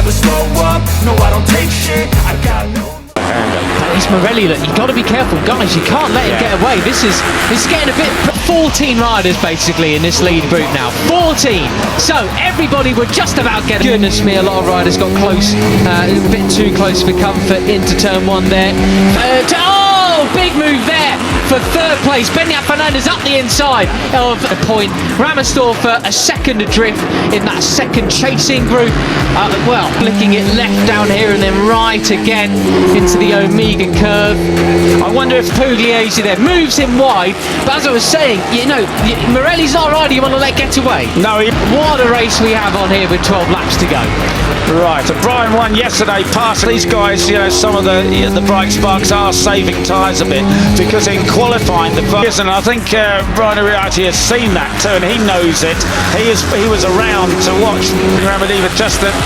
never slow up, no I don't take shit, I got no... It's Morelli that you've got to be careful, guys. You can't let him get away. This is getting a bit. 14 riders basically in this lead group now. 14. So everybody would just about get. Goodness me, a lot of riders got close, a bit too close for comfort into turn one there. Oh, big move there for third place. Benyat Fernandez up the inside of a point. Ramersdorfer a second adrift in that second chasing group. Well, flicking it left down here and then right again into the Omega curve. I wonder if Pugliese there moves him wide, but as I was saying, you know, Morelli's not a rider you want to let get away. No. What a race we have on here with 12 laps to go. Right, Brian won yesterday, past these guys, you know, some of the bright sparks are saving tyres a bit, because in qualifying the first, and I think Brian Uriarte has seen that too, and he knows it. He was around to watch Ramadiva just at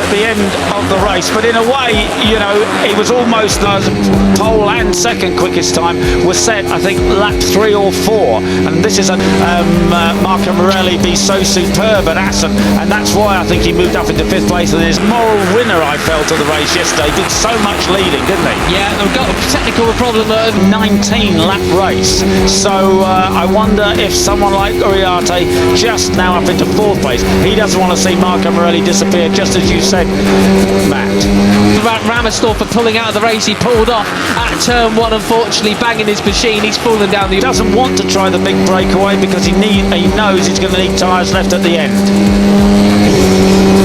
the end of the race, but in a way, you know, he was almost pole and second quickest time was set, I think, lap 3 or 4, and this is a Marco Morelli be so superb at Assen, and that's why I think he moved up into 5th place. And his moral winner, I felt, of the race yesterday. Did so much leading, didn't he? Yeah, we've got a technical problem of 19 lap race. So I wonder if someone like Uriarte, just now up into 4th place, he doesn't want to see Marco Morelli disappear, just as you said, Matt. Ramersdorfer pulling out of the race. He pulled off at turn 1, unfortunately, banging his machine. He's fallen down the... He doesn't want to try the big breakaway because he knows he's going to need tyres left at the end.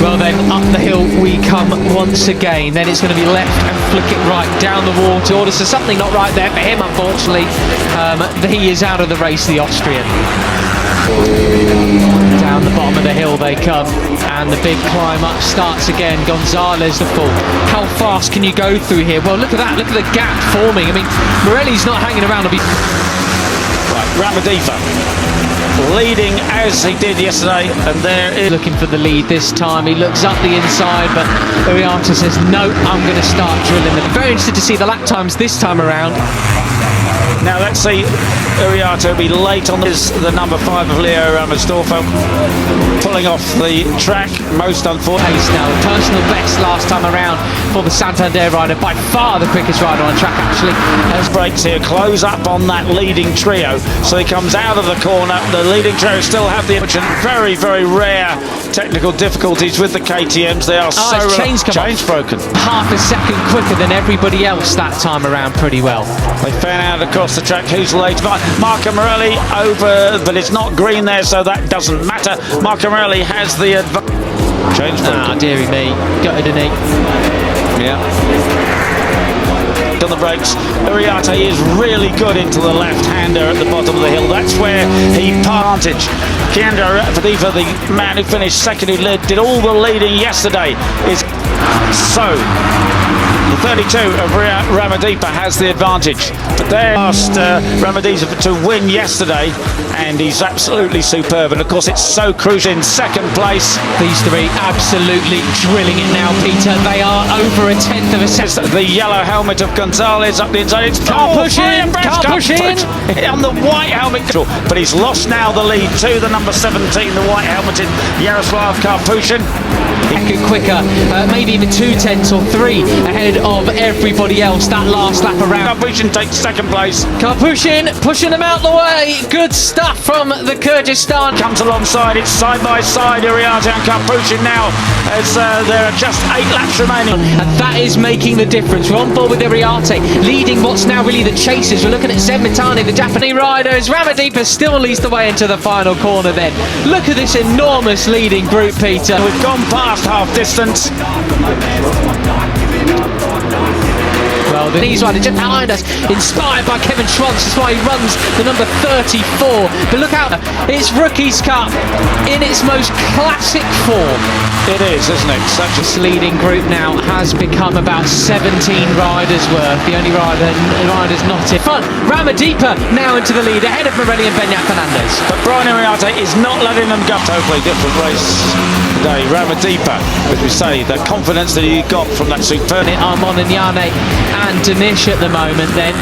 Well then, up the hill we come once again. Then it's going to be left and flick it right down the water. Or there's something not right there for him, unfortunately. He is out of the race, the Austrian. Down the bottom of the hill they come, and the big climb up starts again. Gonzalez the full. How fast can you go through here? Well, look at that. Look at the gap forming. I mean, Morelli's not hanging around. Right, Ramadiva leading as he did yesterday, and there is looking for the lead this time. He looks up the inside, but Uriarte says no, I'm going to start drilling them. Very interested to see the lap times this time around. Now let's see, Uriarte will be late on the number 5 of Leo Ramersdorfer, pulling off the track, most unfortunate. Pace now, personal best last time around for the Santander rider, by far the quickest rider on track actually. As brakes here, close up on that leading trio, so he comes out of the corner. The leading trio still have the option. Very, very rare technical difficulties with the KTMs. They are so chains broken. Half a second quicker than everybody else that time around, pretty well. They fan out across the track. Who's late? Marco Morelli over, but it's not green there, so that doesn't matter. Marco Morelli has the advantage. Change broken. Ah, dearie me, gutted an eight. Yeah. On the brakes, Uriarte is really good into the left-hander at the bottom of the hill. That's where he advantage. Keandro Ramadiva, the man who finished second, who did all the leading yesterday, is so. The 32 of Ramadiva has the advantage, but there asked Ramadiva to win yesterday, and he's absolutely superb. And of course, it's so crucial in second place. These three absolutely drilling it now, Peter. They are over a tenth of a second. The yellow helmet of Gonzalez up the inside. It's can't push in on the white helmet, but he's lost now the lead to the number 17, the white helmeted Yaroslav Karpushin. Quicker, maybe even 2/10 or 3 ahead of everybody else that last lap around. Karpushin takes second place. Karpushin pushing them out the way. Good stuff from the Kyrgyzstan. Comes alongside, it's side by side, Uriarte and Karpushin now, as there are just 8 laps remaining. And that is making the difference. We're on board with Uriarte, leading what's now really the chasers. We're looking at Zenmitani, the Japanese riders. Ramadiva still leads the way into the final corner then. Look at this enormous leading group, Peter. We've gone past half distance. Well, these riders just behind us, inspired by Kevin Schwantz. That's why he runs the number 34. But look out, it's Rookies Cup in its most classic form. It is, isn't it? Such This leading group now has become about 17 riders worth. The only riders not in front. Ramadiva now into the lead, ahead of Morelli and Benyat Fernandez. But Brian Uriarte is not letting them go. Totally different race today. Ramadiva, as we say, the confidence that he got from that superb. Armand and Yane and Danish at the moment then.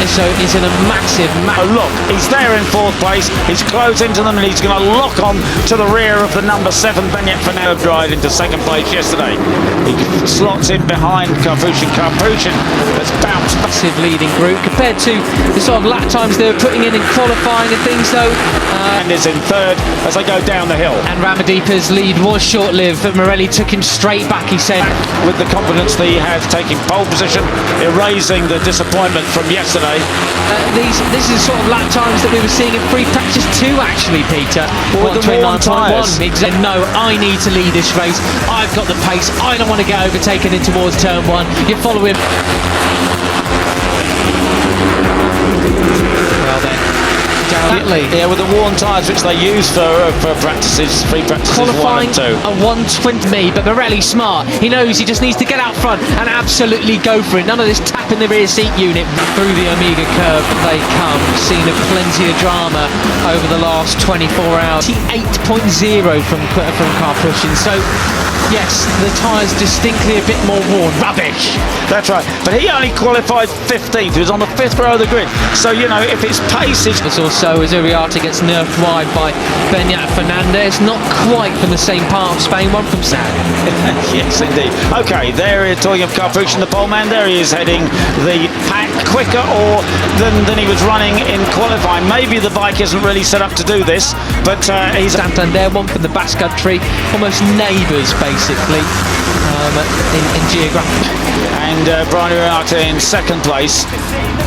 So he's in a massive Oh, look, he's there in fourth place. He's close into them, and he's going to lock on to the rear of the number 7 Benyat Fernandez ride into second place yesterday. He slots in behind Karpushin. Karpushin has bounced. massive leading group compared to the sort of lap times they were putting in qualifying and things, though. And is in third as they go down the hill. And Ramadeepa's lead was short-lived, but Morelli took him straight back, he said. With the confidence that he has, taking pole position, erasing the disappointment from yesterday. This is sort of lap times that we were seeing in free practice 2, actually, Peter. With the worn tyres. He said, no, I need to lead this race. I've got the pace. I don't want to get overtaken in towards turn 1. You follow him. Well then. Yeah, with the worn tyres which they use for practices, free practices Qualifying 1 and 2. a 120 me, but Morelli's smart. He knows he just needs to get out front and absolutely go for it. None of this tap in the rear seat unit. Through the Omega curve they come. Seen plenty of drama over the last 24 hours. 8.0 from Karpushin. So yes, the tyres distinctly a bit more worn. Rubbish. That's right. But he only qualified 15th. He was on the 5th row of the grid. So, you know, if its pace is... It's also as Uriarte gets nerfed wide by Benyat Fernandez. Not quite from the same part of Spain, one from Sad. Yes, indeed. Okay, there is talking of Karpushin, the pole man. There he is heading the pack quicker than he was running in qualifying. Maybe the bike isn't really set up to do this, but he's... Santander, one from the Basque Country. Almost neighbours, basically, in geographic. And Brian Uriarte in second place.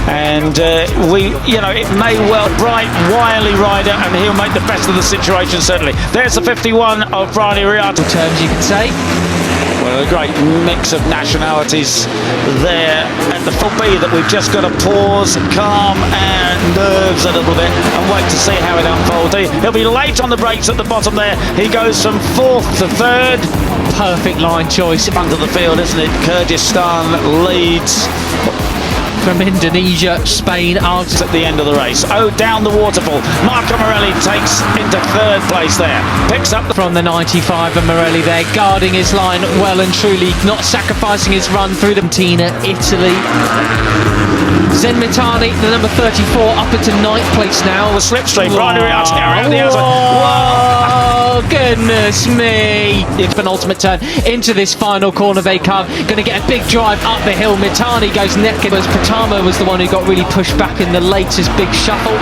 And it may well, bright, wily rider, and he'll make the best of the situation, certainly. There's the 51 of Brian Uriarte. Terms you can say. Well, a great mix of nationalities there at the full B that we've just got to pause, calm and nerves a little bit and wait to see how it unfolds. He'll be late on the brakes at the bottom there. He goes from 4th to 3rd. Perfect line choice. Under the field, isn't it? Kyrgyzstan leads. From Indonesia, Spain, Argentina. At the end of the race. Oh, down the waterfall. Marco Morelli takes into 3rd place there. Picks up from the 95 and Morelli there, guarding his line well and truly, not sacrificing his run through the Tina, Italy. Zenmitani, the number 34, up into 9th place now. The slipstream. Brian Uriarte around the outside. Whoa, goodness me. It's penultimate turn into this final corner they come. Going to get a big drive up the hill. Mitani goes naked. Pratama was the one who got really pushed back in the latest big shuffle.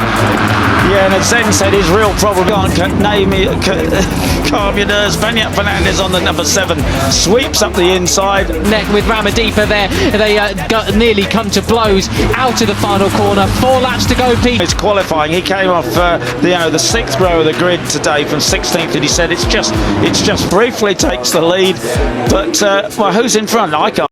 Yeah, and as Zen said, his real problem, calm your nerves. Benyat Fernandez on the number 7 sweeps up the inside. Neck with Ramadeepa there. They nearly come to blows out of the final corner. 4 laps to go, Pete. It's qualifying. He came off the 6th row of the grid today from 16th, and he said it's just briefly takes the lead. But well, who's in front? I can't.